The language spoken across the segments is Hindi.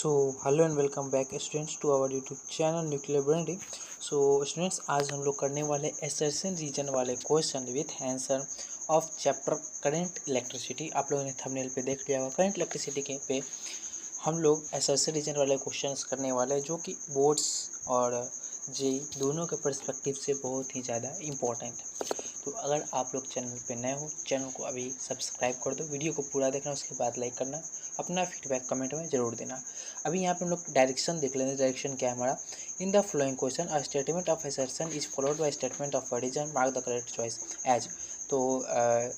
So hello and welcome back students to our YouTube channel nuclear branding. So students, आज हम लोग करने वाले असर्शन रीजन वाले question with answer of chapter current electricity. आप लोगों ने थंबनेल पे देख लिया होगा। करंट इलेक्ट्रिसिटी के पे हम लोग असर्शन रीजन वाले क्वेश्चंस करने वाले हैं, जो कि बोर्ड्स और जेई दोनों के पर्सपेक्टिव से बहुत ही ज़्यादा इम्पोर्टेंट है। तो अगर आप लोग चैनल पे नए हो, चैनल को अभी सब्सक्राइब कर दो, वीडियो को पूरा देखना, उसके बाद लाइक करना, अपना फीडबैक कमेंट में ज़रूर देना। अभी यहाँ पे हम लोग डायरेक्शन देख लेंगे। डायरेक्शन क्या है हमारा? In the following question a statement of assertion is followed by statement of reason, mark the correct choice as. तो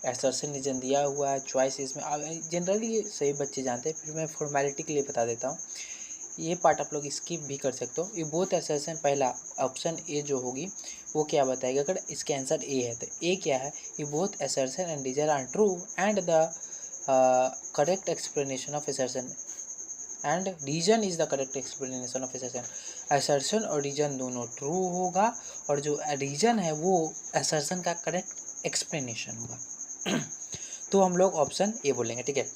असर्शन रीजन दिया हुआ है, चॉइस इसमें जनरली ये सभी बच्चे जानते हैं, फिर मैं फॉर्मेलिटी के लिए बता देता हूँ। ये पार्ट आप लोग स्किप भी कर सकते हो। ये बोथ असर्शन, पहला ऑप्शन ए जो होगी वो क्या बताएगा? अगर इसके आंसर ए है तो ए क्या है? ये both assertion and reason are true and the correct explanation of assertion and reason is the correct explanation of assertion. Assertion और रीजन दोनों ट्रू होगा और जो रीजन है वो असर्शन का करेक्ट एक्सप्लेनेशन होगा। तो हम लोग ऑप्शन ए बोलेंगे, ठीक है।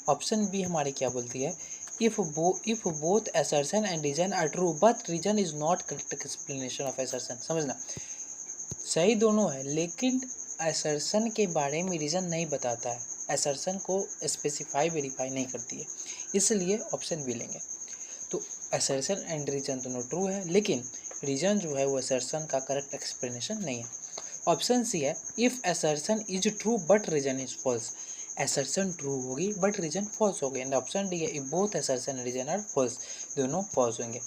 ऑप्शन बी हमारी क्या बोलती है? if both assertion and reason are true but reason is not correct explanation of assertion। समझना, सही दोनों है लेकिन असर्शन के बारे में रीज़न नहीं बताता है, असर्शन को स्पेसिफाई वेरीफाई नहीं करती है, इसलिए ऑप्शन बी लेंगे। तो असर्शन एंड रीजन दोनों ट्रू है लेकिन रीजन जो है वो असर्शन का करेक्ट एक्सप्लेनेशन नहीं है। ऑप्शन सी है, if assertion is true but reason is false. Assertion true होगी बट रीजन फॉल्स होगी। एंड ऑप्शन डी है, if both assertion and reason are false, दोनों फॉल्स होंगे।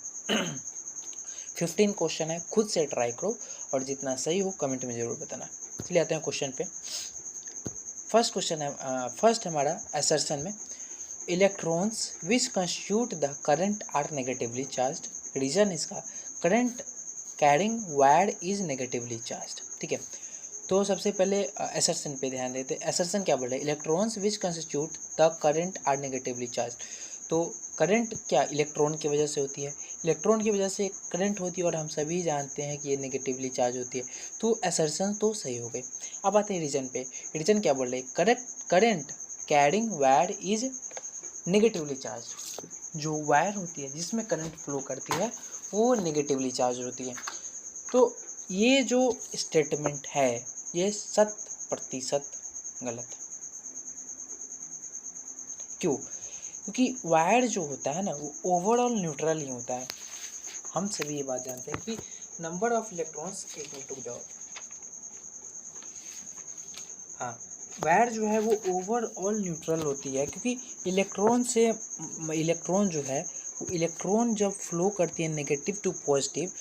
15 क्वेश्चन है, खुद से ट्राई करो और जितना सही हो कमेंट में ज़रूर बताना। चलिए आते हैं क्वेश्चन पे। फर्स्ट क्वेश्चन है, फर्स्ट हमारा असर्शन में electrons which constitute the current are negatively charged. Reason इसका current carrying wire is negatively charged, ठीक है। तो सबसे पहले असर्शन पे ध्यान देते हैं। असर्शन क्या बोल रहे हैं? Electrons which constitute the current are negatively charge. तो करंट क्या इलेक्ट्रॉन की वजह से होती है? इलेक्ट्रॉन की वजह से करंट होती है और हम सभी जानते हैं कि ये नेगेटिवली चार्ज होती है। तो असर्शन तो सही हो गए। अब आते हैं रीजन पे। रीजन क्या बोल रहे हैं? Current carrying wire is negatively charge. जो वायर होती है जिसमें करंट फ्लो करती है वो नेगेटिवली चार्ज होती है। तो ये जो स्टेटमेंट है ये 100% गलत है। क्यों? क्योंकि वायर जो होता है ना वो ओवरऑल न्यूट्रल ही होता है। हम सभी ये बात जानते हैं कि नंबर ऑफ इलेक्ट्रॉन्स, एक मिनट रुक जाओ। हाँ, वायर जो है वो ओवरऑल न्यूट्रल होती है क्योंकि इलेक्ट्रॉन जो है वो इलेक्ट्रॉन जब फ्लो करती है negative to positive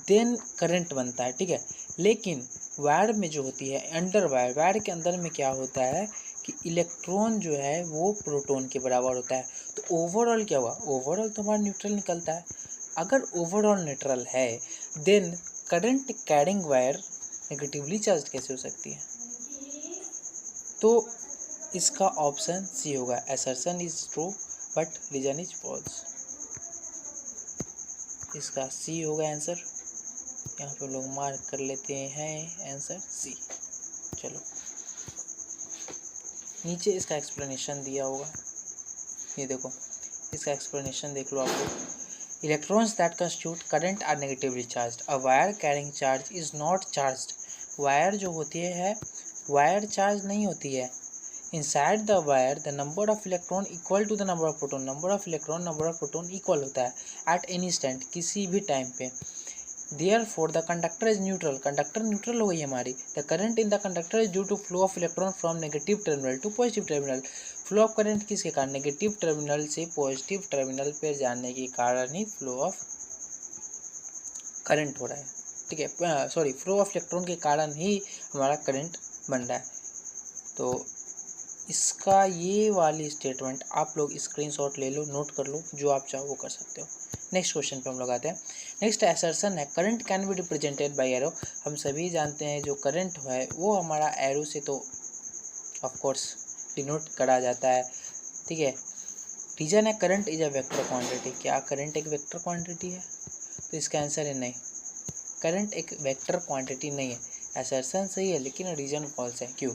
then current बनता है, ठीक है। लेकिन वायर में जो होती है अंडर वायर के अंदर में क्या होता है कि इलेक्ट्रॉन जो है वो प्रोटॉन के बराबर होता है। तो ओवरऑल क्या हुआ? ओवरऑल तो हमारा न्यूट्रल निकलता है। अगर ओवरऑल न्यूट्रल है then current carrying wire negatively charge कैसे हो सकती है? तो इसका ऑप्शन सी होगा, assertion is true but reason is false. इसका सी होगा आंसर। यहाँ पे लोग मार्क कर लेते हैं आंसर सी। चलो नीचे इसका एक्सप्लेनेशन दिया होगा, ये देखो इसका एक्सप्लेनेशन देख लो आप लोग। Electrons that constitute current are negatively charged, a wire carrying charge is not charged. Wire जो होती है वायर चार्ज नहीं होती है। Inside the wire the number of electron equal to the number of proton. Number of proton equal होता है एट एनी इंस्टेंट, किसी भी टाइम पे। Therefore the conductor is neutral। Conductor neutral हो गई हमारी। The current in the conductor is due to flow of electron from negative terminal to positive terminal. Flow of current किसके कारण? नेगेटिव टर्मिनल से पॉजिटिव टर्मिनल पर जाने के कारण ही फ्लो ऑफ करंट हो रहा है, ठीक है। सॉरी, फ्लो ऑफ इलेक्ट्रॉन के कारण ही हमारा करंट बन रहा है। तो इसका ये वाली स्टेटमेंट आप लोग स्क्रीनशॉट ले लो, नोट कर लो, जो आप चाहो वो कर सकते हो। नेक्स्ट क्वेश्चन पे हम लोग आते हैं। नेक्स्ट असर्शन है, current can be represented by arrow. हम सभी जानते हैं जो करंट है वो हमारा एरो से तो ऑफ कोर्स डिनोट करा जाता है, ठीक है। रीजन है current is a vector quantity. क्या करंट एक वेक्टर क्वांटिटी है? तो इसका आंसर है नहीं, करंट एक वेक्टर क्वांटिटी नहीं है। असर्शन सही है लेकिन रीजन फॉल्स है। क्यों?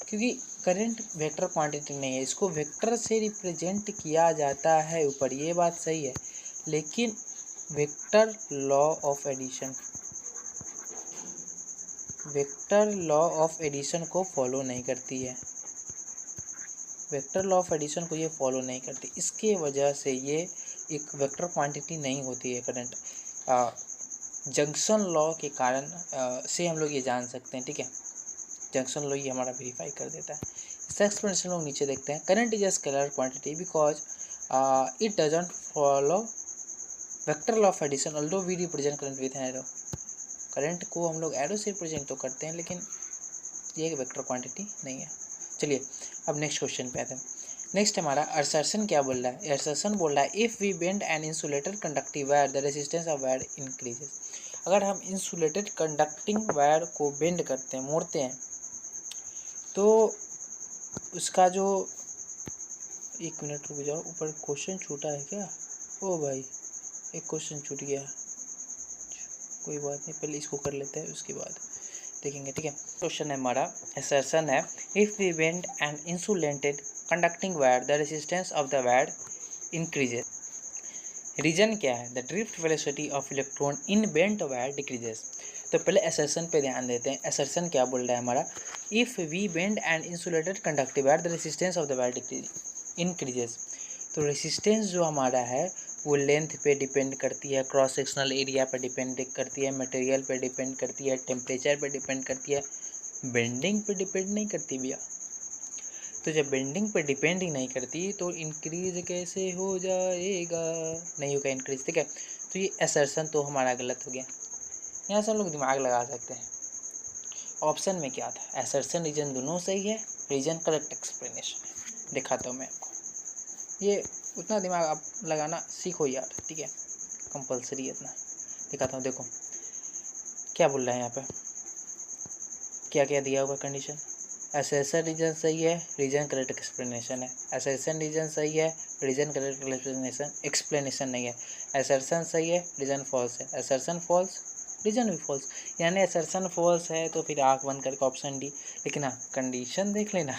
क्योंकि करंट वेक्टर क्वांटिटी नहीं है, इसको वेक्टर से रिप्रेजेंट किया जाता है ऊपर, ये बात सही है, लेकिन vector law of addition, vector law of addition को फॉलो नहीं करती है, वेक्टर लॉ ऑफ एडिशन को ये फॉलो नहीं करती, इसके वजह से ये एक वेक्टर क्वांटिटी नहीं होती है करंट। जंक्शन लॉ के कारण से हम लोग ये जान सकते हैं, ठीक है, जंक्शन लॉ ये हमारा वेरीफाई कर देता है। इसका एक्सप्लेनेशन लोग नीचे देखते हैं। Current is a scalar quantity because it doesn't follow vector law of addition although we represent current with an arrow. Current को हम लोग एरो से रिप्रेजेंट तो करते हैं, लेकिन ये एक वेक्टर क्वांटिटी नहीं है। चलिए अब नेक्स्ट क्वेश्चन पे आते हैं। नेक्स्ट हमारा असर्शन क्या बोल रहा है, असर्शन बोल रहा है if we bend an insulated conductive wire the resistance of wire increases. अगर हम इंसुलेटेड कंडक्टिंग वायर को बेंड करते हैं, मोड़ते हैं, तो उसका जो, एक मिनट रुक जाओ, ऊपर क्वेश्चन छूटा है क्या? ओ भाई एक क्वेश्चन छूट गया, कोई बात नहीं, पहले इसको कर लेते हैं उसके बाद देखेंगे, ठीक है। क्वेश्चन है हमारा, असर्शन है if we bend an insulated conducting wire the resistance of the wire increases. Reason क्या है, the drift velocity of electron in bent wire decreases. तो पहले असर्शन पे ध्यान देते हैं। असर्शन क्या बोल रहा है हमारा, if we bend an insulated conductive wire the resistance of the wire increases. तो रेजिस्टेंस जो हमारा है वो लेंथ पे डिपेंड करती है, क्रॉस सेक्शनल एरिया पे डिपेंड करती है, मटेरियल पे डिपेंड करती है, टेम्परेचर पे डिपेंड करती है, बेंडिंग पे डिपेंड नहीं करती भैया। तो जब बेंडिंग पे डिपेंड ही नहीं करती तो इंक्रीज कैसे हो जाएगा, नहीं होगा इंक्रीज, ठीक है। तो ये असर्शन तो हमारा गलत हो गया, यहाँ से हम लोग दिमाग लगा सकते हैं। ऑप्शन में क्या था, असर्शन रीजन दोनों सही है, रीजन करेक्ट एक्सप्लेनेशन है। दिखाता हूँ मैं आपको, ये उतना दिमाग आप लगाना सीखो यार, ठीक है, कंपलसरी है इतना। दिखाता हूँ, देखो क्या बोल रहा है यहाँ पे, क्या क्या दिया हुआ कंडीशन। असर्शन रीजन सही है, रीजन करेक्ट एक्सप्लेनेशन है। असर्शन रीजन सही है, रीजन करेक्ट एक्सप्लेनेशन नहीं है। असर्शन सही है, रीजन फॉल्स है। असर्शन फॉल्स, रीजन भी फॉल्स, यानी असर्शन फॉल्स है तो फिर आँख बंद करके ऑप्शन डी। लेकिन हाँ कंडीशन देख लेना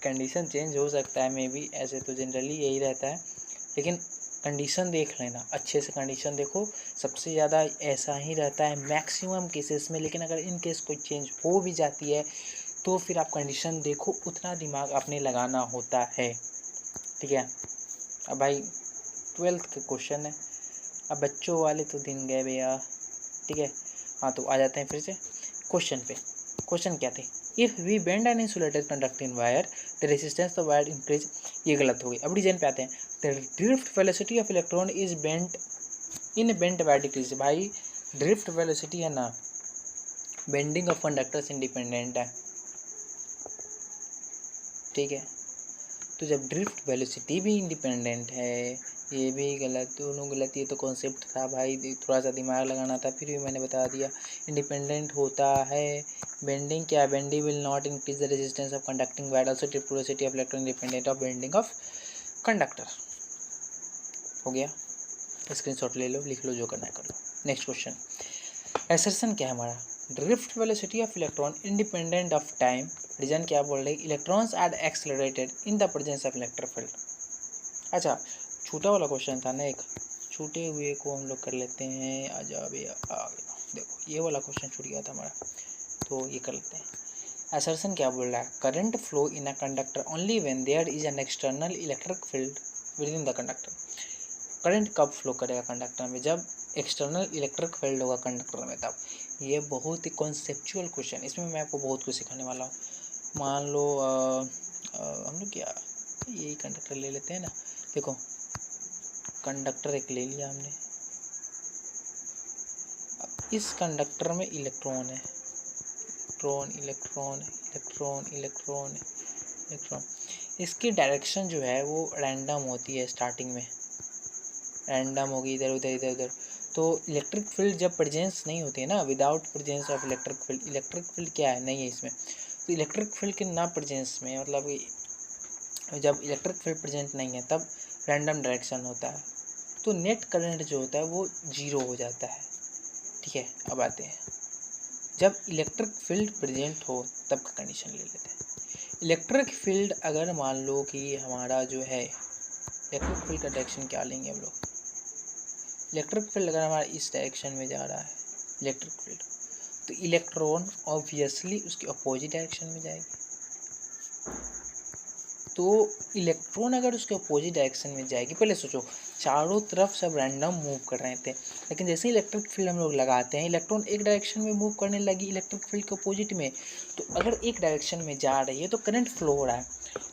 कंडीशन चेंज हो सकता है मे बी, ऐसे तो जनरली यही रहता है, लेकिन कंडीशन देख लेना अच्छे से, कंडीशन देखो, सबसे ज़्यादा ऐसा ही रहता है मैक्सिमम केसेस में। लेकिन अगर इन केस कोई चेंज हो भी जाती है तो फिर आप कंडीशन देखो, उतना दिमाग आपने लगाना होता है, ठीक है। अब भाई 12th के क्वेश्चन है, अब बच्चों वाले तो दिन गए भैया, ठीक है। हाँ तो आ जाते हैं फिर से क्वेश्चन पे। क्वेश्चन क्या थे, if we bend an insulated conducting wire the resistance of wire increase, ये गलत हो गई। अब रीजन पे आते हैं, the drift velocity of electron is bent in bent wire decrease. भाई ड्रिफ्ट वेलोसिटी है ना, बेंडिंग ऑफ कंडक्टर्स इंडिपेंडेंट है, ठीक है। तो जब ड्रिफ्ट वेलोसिटी भी इंडिपेंडेंट है, ये भी गलत, दोनों गलत। ये तो कॉन्सेप्ट था भाई, थोड़ा सा दिमाग लगाना था, फिर भी मैंने बता दिया। इंडिपेंडेंट होता है, बेंडिंग क्या है, bending will not increase the resistance of conducting wire, also drift velocity of electron independent of bending of conductor. हो गया, स्क्रीनशॉट ले लो, लिख लो, जो करना है कर लो। नेक्स्ट क्वेश्चन, असर्शन क्या है हमारा, drift velocity of electron independent of time. Reason क्या बोल रही, electrons are accelerated in the presence of electric field. अच्छा छूटा वाला क्वेश्चन था ना एक, छूटे हुए को हम लोग कर लेते हैं, आ जाओ भैया, आ गया, देखो ये वाला क्वेश्चन छूट गया था हमारा, तो ये कर लेते हैं। असर्शन क्या बोल रहा है, current flow in a conductor only when there is an external electric field within the conductor. Current कब फ्लो करेगा कंडक्टर में, जब एक्सटर्नल इलेक्ट्रिक फील्ड होगा कंडक्टर में तब। ये बहुत ही कॉन्सेप्चुअल क्वेश्चन, इसमें मैं आपको बहुत कुछ सिखाने वाला हूँ। मान लो हम लोग क्या, यही कंडक्टर ले लेते हैं ना, देखो कंडक्टर एक ले लिया हमने, अब इस कंडक्टर में इलेक्ट्रॉन है, electron electron electron electron electron, इसकी डायरेक्शन जो है वो रैंडम होती है, स्टार्टिंग में रैंडम होगी, इधर उधर इधर उधर। तो इलेक्ट्रिक फील्ड जब प्रेजेंस नहीं होती है ना, without presence of electric field, electric field क्या है, नहीं है इसमें, तो इलेक्ट्रिक फील्ड के ना प्रेजेंस में, मतलब जब इलेक्ट्रिक फील्ड प्रेजेंट नहीं है तब रैंडम डायरेक्शन होता है, तो नेट करंट जो होता है वो जीरो हो जाता है, ठीक है। अब आते हैं जब इलेक्ट्रिक फील्ड प्रेजेंट हो तब का कंडीशन ले लेते हैं। इलेक्ट्रिक फील्ड अगर मान लो कि हमारा जो है इलेक्ट्रिक फील्ड का डायरेक्शन क्या लेंगे हम लोग, इलेक्ट्रिक फील्ड अगर हमारा इस डायरेक्शन में जा रहा है इलेक्ट्रिक फील्ड, तो इलेक्ट्रॉन ऑब्वियसली उसकी अपोजिट डायरेक्शन में जाएगी। तो इलेक्ट्रॉन अगर उसके अपोजिट डायरेक्शन में जाएगी, पहले सोचो चारों तरफ सब रैंडम मूव कर रहे थे, लेकिन जैसे ही इलेक्ट्रिक फील्ड हम लोग लगाते हैं इलेक्ट्रॉन एक डायरेक्शन में मूव करने लगी इलेक्ट्रिक फील्ड के अपोजिट में। तो अगर एक डायरेक्शन में जा रही है तो करंट फ्लो हो रहा है,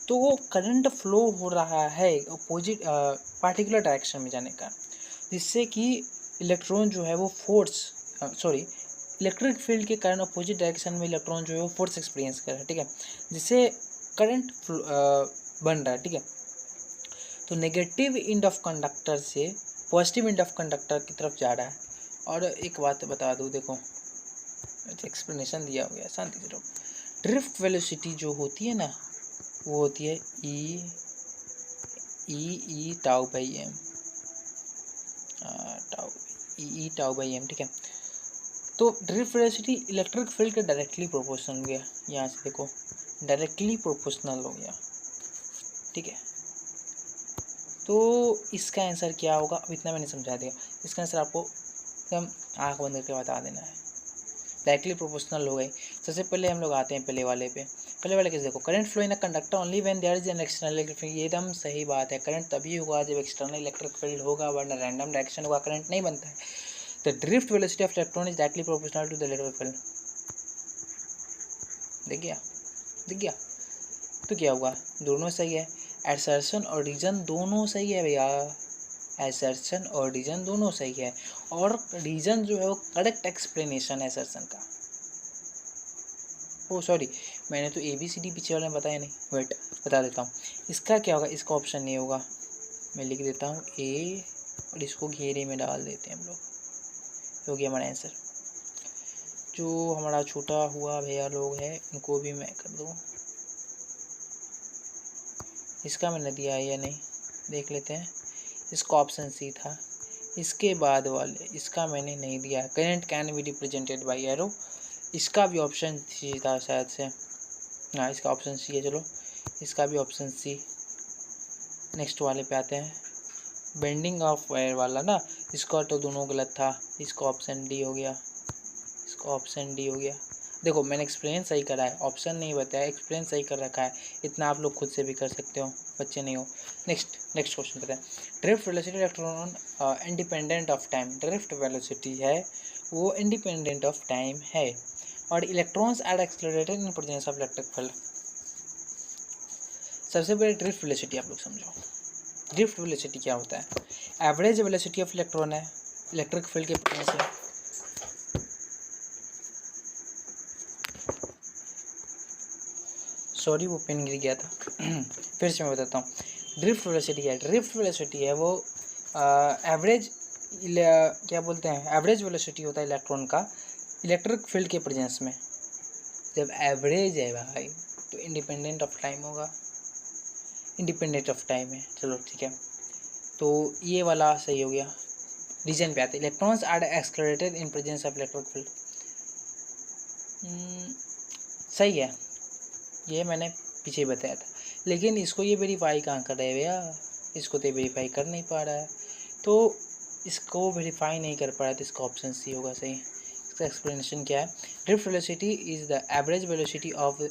तो वो करंट फ्लो हो रहा है अपोजिट पार्टिकुलर डायरेक्शन में जाने का, जिससे कि इलेक्ट्रॉन जो है वो इलेक्ट्रिक फील्ड के कारण अपोजिट डायरेक्शन में इलेक्ट्रॉन जो है वो फोर्स एक्सपीरियंस कर रहा है, ठीक है, जिससे करंट बन रहा है, ठीक है। तो नेगेटिव एंड ऑफ कंडक्टर से पॉजिटिव एंड ऑफ कंडक्टर की तरफ जा रहा है। और एक बात बता दूँ, देखो एक्सप्लेनेशन दिया हो गया, शांति से रहो। ड्रिफ्ट वेलोसिटी जो होती है ना, वो होती है e tau by m, tau by m, ठीक है। तो ड्रिफ्ट वेलोसिटी इलेक्ट्रिक फील्ड के डायरेक्टली प्रोपोर्शनल हो गया, यहाँ से देखो डायरेक्टली प्रोपोर्शनल हो गया, ठीक है। तो इसका आंसर क्या होगा, अब इतना मैंने समझा दिया, इसका आंसर आपको एकदम आँख बंद करके बता देना है। डायरेक्टली प्रोपोर्शनल हो गई। सबसे पहले हम लोग आते हैं पहले वाले पे। पहले वाले कैसे देखो, current flow in a conductor only when there is an external electric field. ये एकदम सही बात है, करंट तभी होगा जब एक्सटर्नल इलेक्ट्रिक फील्ड होगा, वरना रैंडम डायरेक्शन होगा करंट नहीं बनता है। The drift velocity of electron is directly proportional to the electric field. दिख गया। तो क्या हुआ, दोनों सही है, एसर्शन और रीजन दोनों सही है भैया, एसर्शन और रीजन दोनों सही है। और रीजन जो है वो करेक्ट एक्सप्लेनेशन है एसर्शन का। ओ सॉरी, मैंने तो ABCD पीछे वाले में बताया नहीं, वेट बता देता हूँ। इसका क्या होगा, इसका ऑप्शन नहीं होगा, मैं लिख देता हूँ A और इसको घेरे में डाल देते हैं हम लोग, हो गया हमारा आंसर। जो हमारा छूटा हुआ भैया लोग है उनको भी मैं कर दूँ। इसका मैंने दिया है या नहीं देख लेते हैं। इसका ऑप्शन सी था। इसके बाद वाले इसका मैंने नहीं दिया, current can be represented by arrow, इसका भी ऑप्शन सी था शायद से, हाँ इसका ऑप्शन सी है, चलो इसका भी ऑप्शन सी। नेक्स्ट वाले पे आते हैं, बेंडिंग ऑफ वायर वाला ना, इसका तो दोनों गलत था, इसका ऑप्शन डी हो गया, इसका ऑप्शन डी हो गया। देखो मैंने एक्सप्लेन सही करा है, ऑप्शन नहीं बताया, एक्सप्लेन सही कर रखा है, इतना आप लोग खुद से भी कर सकते हो, बच्चे नहीं हो। नेक्स्ट क्वेश्चन पता है, drift velocity electron independent of time. Drift velocity है वो इंडिपेंडेंट ऑफ टाइम है, और electrons are accelerated in presence of electric field. सबसे पहले ड्रिफ्ट वेलोसिटी आप लोग समझो। ड्रिफ्ट वेलोसिटी क्या होता है, एवरेज वेलोसिटी ऑफ इलेक्ट्रॉन है इलेक्ट्रिक फील्ड के प्रेजेंस में। सॉरी वो पेन गिर गया था फिर से मैं बताता हूँ। ड्रिफ्ट वेलोसिटी है वो एवरेज क्या बोलते हैं, एवरेज वेलोसिटी होता है इलेक्ट्रॉन का इलेक्ट्रिक फील्ड के प्रेजेंस में। जब एवरेज है भाई तो इंडिपेंडेंट ऑफ टाइम होगा, इंडिपेंडेंट ऑफ टाइम है, चलो ठीक है। तो ये वाला सही हो गया। रीजन पे आते हैं, electrons are accelerated in presence of electric field, सही है, ये मैंने पीछे बताया था। लेकिन इसको ये वेरीफाई कहाँ कर रहे हैं भैया, इसको तो वेरीफाई कर नहीं पा रहा है, तो इसको वेरीफाई नहीं कर पा रहा है, तो इसका ऑप्शन सी होगा सही। इसका एक्सप्लेनेशन क्या है, drift velocity is the average velocity of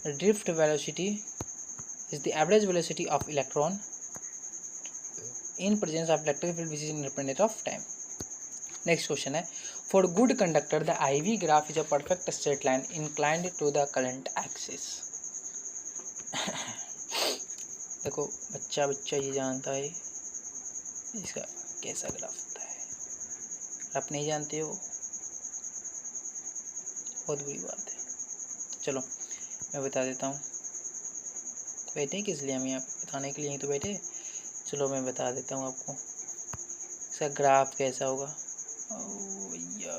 drift velocity is the average velocity of electron in presence of electric field which is independent of time. Next question है, for good conductor the IV graph is a perfect straight line inclined to the current axis. देखो बच्चा ये जानता है इसका कैसा ग्राफ होता है, आप नहीं जानते हो बहुत बुरी बात है। चलो मैं बता देता हूँ, बैठे किस लिए हम यहाँ बताने के लिए ही तो बैठे। चलो मैं बता देता हूँ आपको इसका ग्राफ कैसा होगा। भैया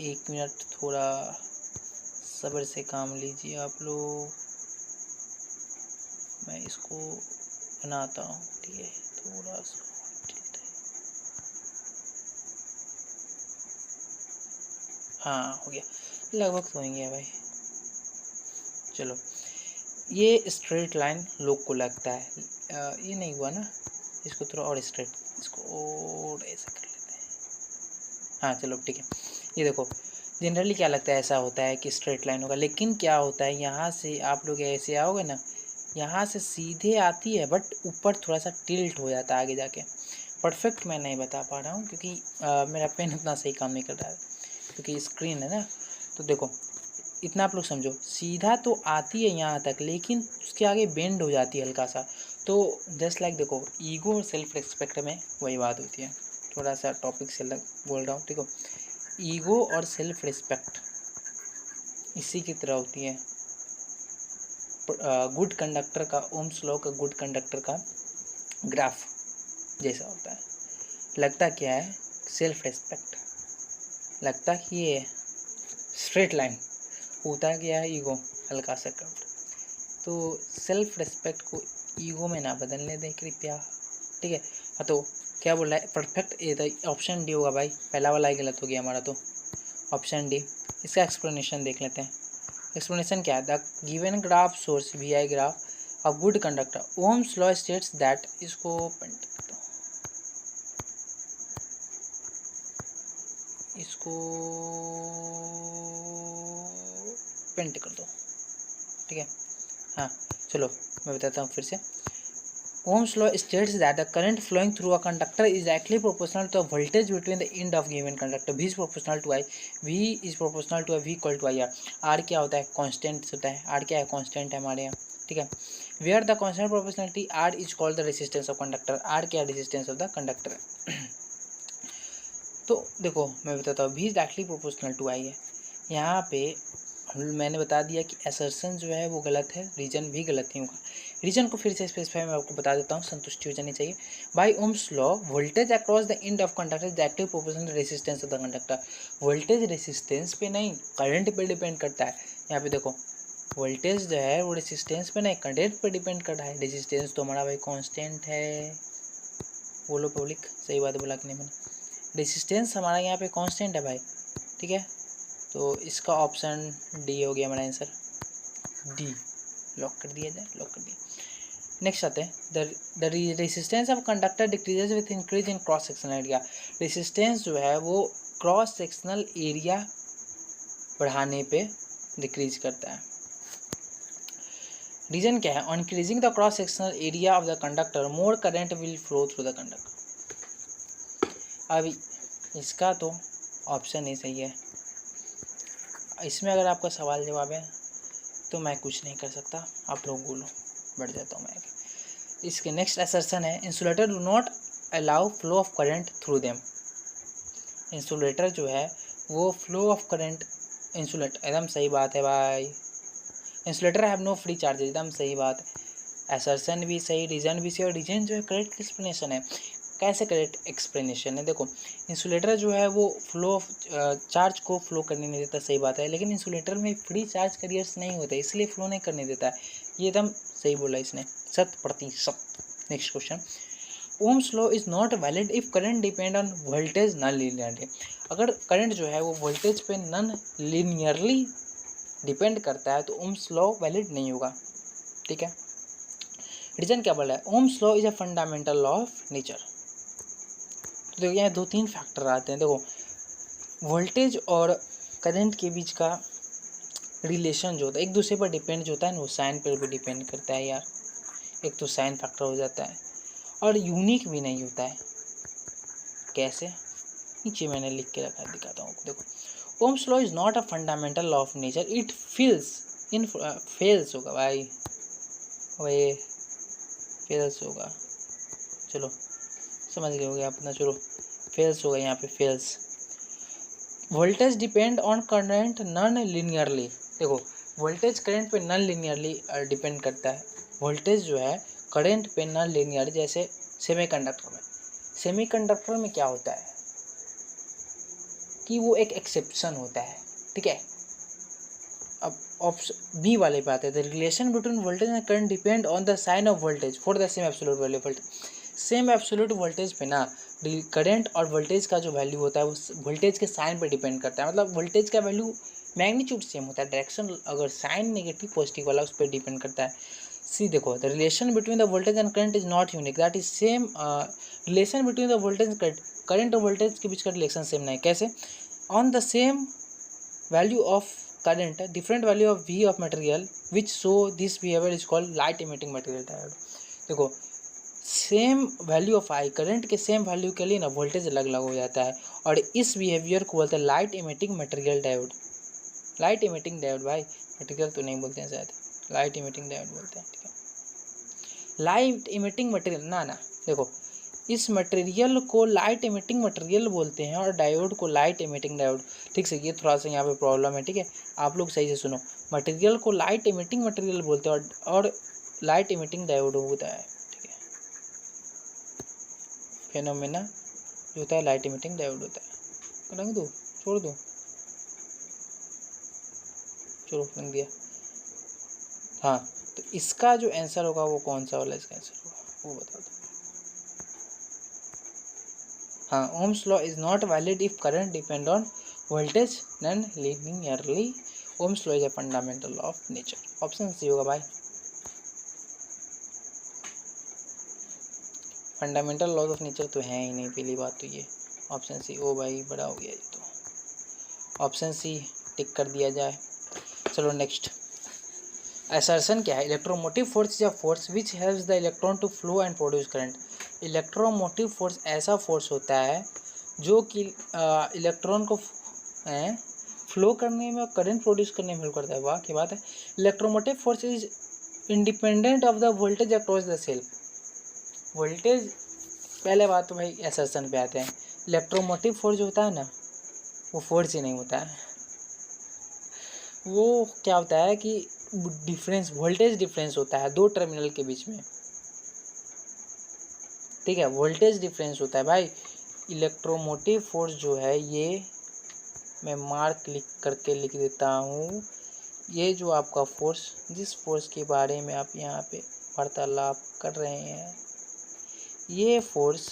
एक मिनट, थोड़ा सब्र से काम लीजिए आप लोग, मैं इसको बनाता हूँ, ठीक है, थोड़ा सा हाँ हो गया, लगभग तो हो गया भाई। चलो, ये स्ट्रेट लाइन लोग को लगता है ये नहीं हुआ ना, इसको थोड़ा और स्ट्रेट, इसको और ऐसे कर लेते हैं। हाँ चलो ठीक है। ये देखो, जनरली क्या लगता है, ऐसा होता है कि स्ट्रेट लाइन होगा, लेकिन क्या होता है, यहाँ से आप लोग ऐसे आओगे ना, यहाँ से सीधे आती है बट ऊपर थोड़ा सा टिल्ट हो जाता है आगे जाके। परफेक्ट मैं नहीं बता पा रहा हूँ क्योंकि मेरा पेन उतना सही काम नहीं कर रहा है, क्योंकि स्क्रीन है ना। तो देखो, इतना आप लोग समझो, सीधा तो आती है यहाँ तक, लेकिन उसके आगे बेंड हो जाती है हल्का सा। तो जस्ट लाइक देखो, ईगो और सेल्फ रिस्पेक्ट में वही बात होती है। थोड़ा सा टॉपिक से अलग बोल रहा हूँ, ठीक हो। ईगो और सेल्फ रिस्पेक्ट इसी की तरह होती है। गुड कंडक्टर का, ओम्स लॉ का गुड कंडक्टर का ग्राफ जैसा होता है। लगता क्या है, सेल्फ रिस्पेक्ट। लगता कि ये स्ट्रेट लाइन, होता क्या है ईगो, हल्का सा कर्व। तो सेल्फ रिस्पेक्ट को ईगो में ना बदलने दें कृपया, ठीक है। हाँ तो क्या बोल रहा है, परफेक्ट ये तो ऑप्शन डी होगा भाई, पहला वाला ही गलत हो गया हमारा, तो ऑप्शन डी। इसका एक्सप्लेनेशन देख लेते हैं। एक्सप्लेनेशन क्या है, the given graph source V I graph of good conductor Ohm's law states that, इसको पेंट करता हूँ, इसको पेंट कर दो, ठीक है। हाँ चलो मैं बताता हूँ फिर से। Ohm's law states that the current flowing through a conductor is directly proportional to the voltage between the end of given conductor. V is proportional to I, V is proportional to V equal to IR. R क्या होता है, कांस्टेंट होता है। R क्या है, कांस्टेंट है हमारे यहाँ, ठीक है। Where the constant proportionality R is called the resistance of conductor. R क्या resistance of the conductor है। तो देखो मैं बताता हूँ, V is directly proportional to I है। यहाँ पे मैंने बता दिया कि असर्शन जो है वो गलत है, रीजन भी गलत ही होगा। रीजन को फिर से स्पेसिफाई मैं आपको बता देता हूँ, संतुष्टि हो जानी चाहिए। By Ohm's law voltage across the end of conductor is directly proportional resistance of the conductor. Voltage resistance पे नहीं, करंट पे डिपेंड करता है। यहाँ पे देखो, वोल्टेज जो है वो रेजिस्टेंस पे नहीं, करंट पे डिपेंड कर रहा है। रेजिस्टेंस तो हमारा भाई कॉन्स्टेंट है। बोलो पब्लिक, सही बात बोला कि नहीं मैंने, रेजिस्टेंस हमारा यहाँ पे कॉन्स्टेंट है भाई, ठीक है। तो इसका ऑप्शन डी हो गया हमारा आंसर, डी लॉक कर दिया जाए, लॉक कर दिया। नेक्स्ट आते हैं, the resistance of conductor decreases with increase in cross sectional area. Resistance जो है वो क्रॉस सेक्शनल एरिया बढ़ाने पे डिक्रीज करता है। रीजन क्या है, on increasing the cross sectional area of the conductor more current will flow through the conductor. अभी इसका तो ऑप्शन ही सही है। इसमें अगर आपका सवाल जवाब है तो मैं कुछ नहीं कर सकता, आप लोग बोलो, बढ़ जाता हूँ मैं। इसके नेक्स्ट असर्शन है, insulator do not allow flow of current through them. Insulator जो है वो फ्लो ऑफ करंट, इंसुलेट एकदम सही बात है भाई। Insulator have no free charges, एकदम सही बात है। असर्शन भी सही, रीजन भी सही, और रीजन जो है करेक्ट एक्सप्लेनेशन है। कैसे करेक्ट एक्सप्लेनेशन है, देखो इंसुलेटर जो है वो फ्लो ऑफ चार्ज को फ्लो करने नहीं देता, सही बात है। लेकिन इंसुलेटर में फ्री चार्ज कैरियर्स नहीं होते, इसलिए फ्लो नहीं करने देता है। ये एकदम सही बोला इसने, 100%। Next question, ohms law is not valid if current depend on voltage non linearly. अगर करंट जो है वो वोल्टेज पे नॉन लीनियरली डिपेंड करता है तो ओम्स लॉ वैलिड नहीं होगा, ठीक है। रीजन क्या बोला है, ohms law is a fundamental law of nature. तो देखो यहाँ 2-3 फैक्टर आते हैं। देखो वोल्टेज और करंट के बीच का रिलेशन जो होता है, एक दूसरे पर डिपेंड जो होता है ना, वो साइन पर भी डिपेंड करता है यार। एक तो साइन फैक्टर हो जाता है, और यूनिक भी नहीं होता है। कैसे, नीचे मैंने लिख के रखा है, दिखाता हूँ। देखो, ohms law is not a fundamental law of nature, it fails होगा भाई, वही फेल्स होगा। चलो समझ गए होगे अपना, चलो फेल्स होगा यहाँ पे, fails. Voltage depend on current non linearly. देखो वोल्टेज करंट पे नॉन लीनियरली डिपेंड करता है। वोल्टेज जो है करंट पे नॉन लीनियर, जैसे सेमीकंडक्टर में क्या होता है कि वो एक एक्सेप्शन होता है, ठीक है। अब ऑप्शन बी वाले पे आते हैं, the relation between voltage and current depend on the sign of voltage for the same absolute value of voltage. Same absolute voltage पे ना करंट और वोल्टेज का जो वैल्यू होता है वो वोल्टेज के साइन पर डिपेंड करता है। मतलब वोल्टेज का वैल्यू मैग्नीट्यूड सेम होता है, डायरेक्शन अगर साइन नेगेटिव पॉजिटिव वाला उस पर डिपेंड करता है। सी देखो, the relation between the voltage and current is not unique, that is same. Relation between the voltage and current और वोल्टेज के बीच का रिलेशन सेम नहीं। कैसे? On the same value of current, different value of V of material which show this behavior is called light emitting material diode। देखो, same value of I, current के सेम वैल्यू के लिए ना वोल्टेज अलग अलग हो जाता है, और इस बिहेवियर को बोलते हैं light emitting material diode. Light emitting diode भाई, मटेरियल तो नहीं बोलते हैं शायद, लाइट इमिटिंग डायोड बोलते हैं। ठीक है, लाइट इमिटिंग मटेरियल ना देखो, इस मटेरियल को लाइट इमिटिंग मटेरियल बोलते हैं और डायोड को लाइट इमिटिंग डायोड। ठीक से, ये थोड़ा सा यहाँ पे प्रॉब्लम है। ठीक है, आप लोग सही से सुनो, मटेरियल को लाइट इमिटिंग मटेरियल बोलते हैं और लाइट इमिटिंग डायोड होता है। ठीक है, फेनोमेना जो होता है लाइट इमिटिंग डायोड होता है। रंग दो, छोड़ दो, चलो रंग दिया। हाँ, तो इसका जो आंसर होगा वो कौन सा वाला इसका आंसर होगा वो बता दो। हाँ, Ohm's law is not valid if current depend on voltage non linearly. Ohm's law is a fundamental law of nature. Option C होगा भाई, फंडामेंटल लॉज ऑफ नेचर तो है ही नहीं, पहली बात तो ये। ऑप्शन सी, ओ भाई बड़ा हो गया ये तो। ऑप्शन सी टिक कर दिया जाए। चलो नेक्स्ट, असर्शन क्या है? Electromotive force is a force which helps the electron to flow and produce current. Electromotive force ऐसा फोर्स होता है जो कि इलेक्ट्रॉन को फ्लो करने में और करंट प्रोड्यूस करने में हेल्प करता है। वाह की बात है। Electromotive force is independent of the voltage across the cell. Voltage, पहले बात तो भाई असर्शन पे आते हैं। इलेक्ट्रोमोटिव फोर्स जो होता है ना, वो फोर्स ही नहीं होता है। वो क्या होता है कि डिफरेंस, वोल्टेज डिफरेंस होता है दो टर्मिनल के बीच में। ठीक है, वोल्टेज डिफरेंस होता है भाई। इलेक्ट्रोमोटिव फोर्स जो है, ये मैं मार्क करके लिख देता हूँ। ये जो आपका फोर्स, जिस फोर्स के बारे में आप यहाँ पे वार्तालाप कर रहे हैं, ये फोर्स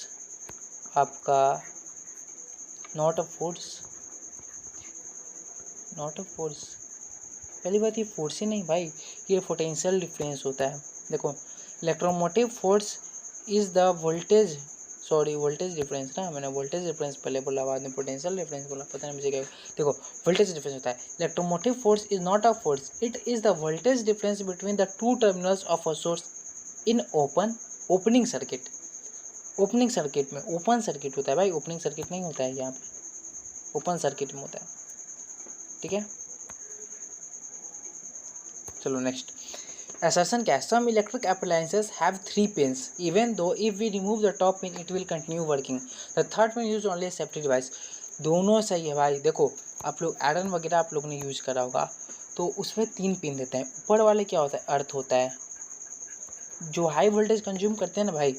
आपका not a force, not a force. पहली बात, ये फोर्स ही नहीं भाई, ये पोटेंशियल डिफरेंस होता है। देखो, electromotive force is the voltage, sorry voltage difference ना, मैंने वोल्टेज डिफरेंस पहले बोला, बाद में पोटेंशियल डिफरेंस बोला, पता नहीं मुझे क्या। देखो, वोल्टेज डिफरेंस होता है। Electromotive force is not a force, it is the voltage difference between the two terminals of a source in opening circuit. Opening circuit में, ओपन सर्किट होता है भाई, ओपनिंग सर्किट नहीं होता है यहाँ पे, ओपन सर्किट में होता है। ठीक है, चलो नेक्स्ट, assertion क्या है? Some electric appliances have 3 pins, even though if we remove the top pin it will continue working. The third pin used only as safety device. दोनों सही है भाई। देखो, आप लोग आयरन वगैरह आप लोगों ने यूज करा होगा, तो उसमें 3 पिन देते हैं। ऊपर वाले क्या होता है? अर्थ होता है, जो हाई वोल्टेज कंज्यूम करते हैं ना भाई,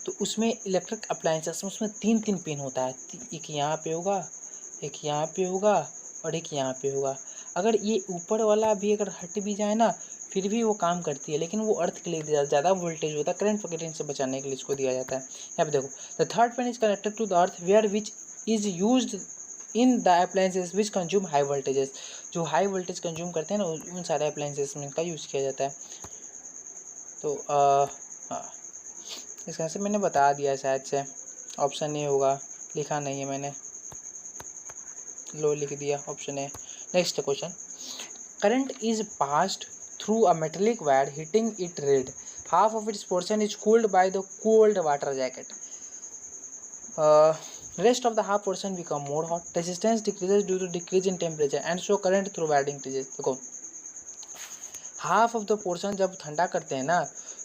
तो उसमें इलेक्ट्रिक अप्लायंसेस में उसमें 3 पिन होता है। एक यहाँ पे होगा, एक यहाँ पे होगा और एक यहाँ पे होगा। अगर ये ऊपर वाला भी अगर हट भी जाए ना, फिर भी वो काम करती है, लेकिन वो अर्थ के लिए ज़्यादा वोल्टेज होता है, करंट वगैरह से बचाने के लिए इसको दिया जाता है। यहाँ पे देखो, the third pin is connected to the earth where which is used in the appliances which consume high voltages. जो हाई वोल्टेज कंज्यूम करते हैं ना, उन सारे अप्लायंसेस में इनका यूज़ किया जाता है। तो हाँ, इसका आंसर मैंने बता दिया शायद से, ऑप्शन ए होगा, लिखा नहीं है मैंने, लो लिख दिया, option A. Next question, current is passed through a metallic wire hitting it red. Half of its portion is cooled by the cold water jacket. Rest of the half portion become more hot. Resistance decreases due to decrease in temperature and so current through wire increases. देखो, हाफ ऑफ द पोर्शन जब ठंडा करते हैं ना,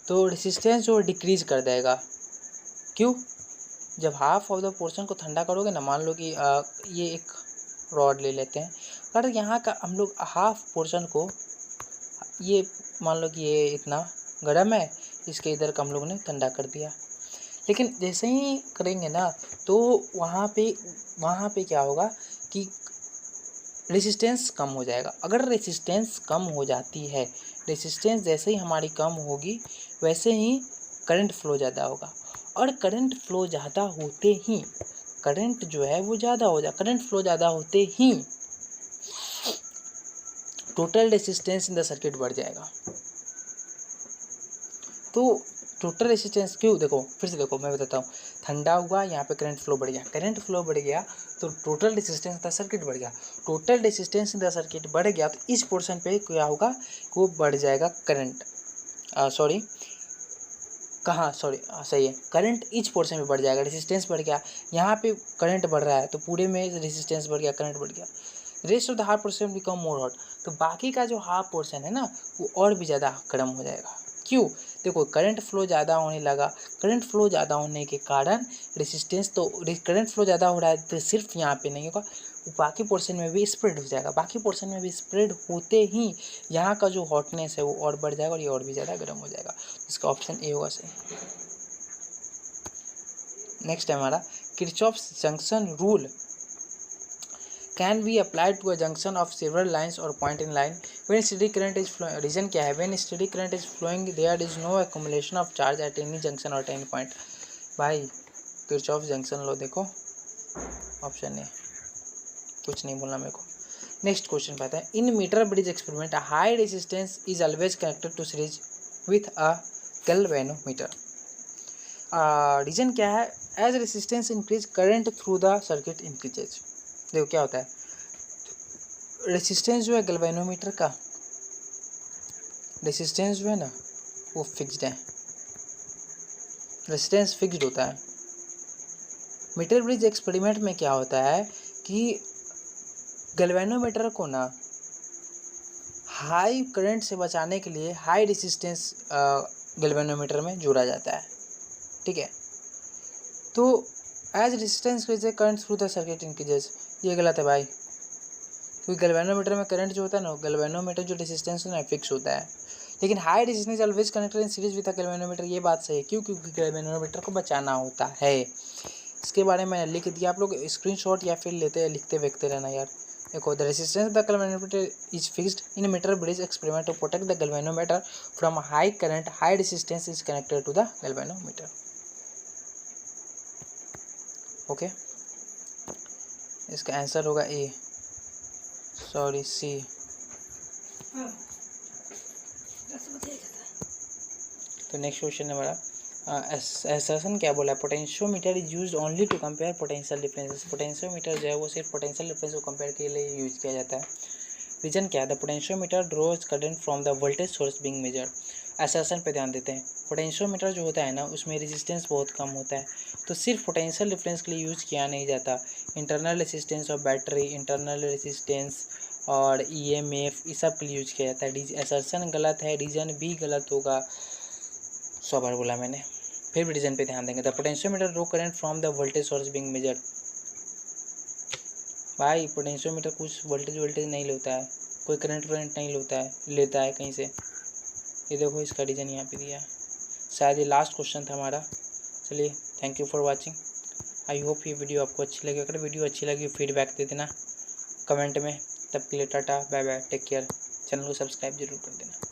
तो रेसिस्टेंस जो डिक्रीज कर देगा। क्यों? जब हाफ ऑफ द पोर्शन को ठंडा करोगे ना, मान लो कि ये एक रॉड ले लेते हैं, अगर यहाँ का हम लोग हाफ पोर्शन को, ये मान लो कि ये इतना गर्म है, इसके इधर का हम लोगों ने ठंडा कर दिया, लेकिन जैसे ही करेंगे ना, तो वहाँ पे क्या होगा कि रेसिस्टेंस कम हो जाएगा। अगर रेसिस्टेंस कम हो जाती है, रेसिस्टेंस जैसे ही हमारी कम होगी, वैसे ही करंट फ्लो ज़्यादा होगा। और करंट फ्लो ज़्यादा होते ही करंट जो है वो ज़्यादा हो जाए, करंट फ्लो ज़्यादा होते ही total resistance in the circuit बढ़ जाएगा। तो टोटल रेसिस्टेंस क्यों, देखो फिर से देखो मैं बताता हूँ, ठंडा हुआ यहाँ पे करंट फ्लो बढ़ गया, करंट फ्लो बढ़ गया तो टोटल रेसिस्टेंस द सर्किट बढ़ गया, total resistance in the circuit बढ़ गया तो इस पोर्शन पे क्या होगा, वो बढ़ जाएगा करंट, सॉरी कहाँ सॉरी सही है, करंट इच पोर्शन में बढ़ जाएगा, रेसिस्टेंस बढ़ गया, यहाँ पे करंट बढ़ रहा है तो पूरे में रेसिस्टेंस बढ़ गया, करंट बढ़ गया, rest of the half portion become more hot, तो बाकी का जो हाफ पोर्शन है ना वो और भी ज़्यादा गर्म हो जाएगा। क्यों, देखो करंट फ्लो ज़्यादा होने लगा, करंट फ्लो ज़्यादा होने के कारण रेसिस्टेंस, तो करंट फ्लो ज़्यादा हो रहा है तो सिर्फ यहाँ पे नहीं होगा, बाकी पोर्शन में भी स्प्रेड हो जाएगा, बाकी पोर्शन में भी स्प्रेड होते ही यहाँ का जो हॉटनेस है वो और बढ़ जाएगा और ये और भी ज़्यादा गर्म हो जाएगा। इसका ऑप्शन ए होगा सही। नेक्स्ट है हमारा Kirchhoff's junction rule can be applied to a junction of several lines और point in line when steady current is flowing. Reason क्या है, when steady current is flowing there is no accumulation of charge at any junction और एनी पॉइंट। भाई किरचॉफ जंक्शन लो, देखो ऑप्शन ए, कुछ नहीं बोलना मेरे को। नेक्स्ट क्वेश्चन पाते हैं, in metre bridge experiment high resistance is always connected to series with a galvanometer. Reason क्या है, as resistance increase current through the circuit increases. देखो क्या होता है, रेजिस्टेंस जो है गैल्वेनोमीटर का रेजिस्टेंस जो है ना वो फिक्स्ड है, रेजिस्टेंस फिक्स्ड होता है। मीटर ब्रिज एक्सपेरिमेंट में क्या होता है कि गैल्वेनोमीटर को ना हाई करंट से बचाने के लिए हाई रेजिस्टेंस गैल्वेनोमीटर में जोड़ा जाता है, ठीक है। तो as resistance current through the circuit increases, ये गलत है भाई, क्योंकि गैल्वेनोमीटर में करंट जो होता है ना, गैल्वेनोमीटर जो रेजिस्टेंस है ना फिक्स होता है, लेकिन high resistance always connected in series with galvanometer, ये बात सही है। क्यों, क्योंकि गैल्वेनोमीटर को बचाना होता है। इसके बारे में लिख दिया, आप लोग स्क्रीनशॉट या फिर लिखते देखते रहना यार। देखो, the resistance the galvanometer is fixed in metre bridge experiment to protect the galvanometer from high current, high resistance is connected to the galvanometer. Okay, इसका आंसर होगा ए, सॉरी सी। तो नेक्स्ट क्वेश्चन है हमारा, एसर्शन क्या बोला है, potentiometer is used only to compare potential differences. Potentiometer जो है वो सिर्फ पोटेंशियल डिफरेंस को कंपेयर के लिए यूज किया जाता है। रीजन क्या है, the potentiometer draws current from the voltage source being measured. Assertion पे ध्यान देते हैं, पोटेंशियोमीटर जो होता है ना उसमें रेजिस्टेंस बहुत कम होता है, तो सिर्फ पोटेंशियल डिफरेंस के लिए यूज़ किया नहीं जाता, internal resistance of battery, internal resistance और ईएमएफ इस सब के लिए यूज किया जाता है। एसर्शन गलत है, रीजन भी गलत होगा, 100 बार बोला मैंने, फिर भी रीजन पे ध्यान देंगे। The potentiometer draw current from the voltage source being measured. भाई पोटेंशियोमीटर कुछ वोल्टेज नहीं लेता है, कोई करंट नहीं लेता है कहीं से। ये देखो इसका रीजन यहाँ पे दिया है, शायद ये लास्ट क्वेश्चन था हमारा। चलिए, thank you for watching. I hope ये वीडियो आपको अच्छी लगी, अगर वीडियो अच्छी लगी फीडबैक दे देना कमेंट में। तब के लिए tata bye bye, take care, channel को सब्सक्राइब जरूर कर देना।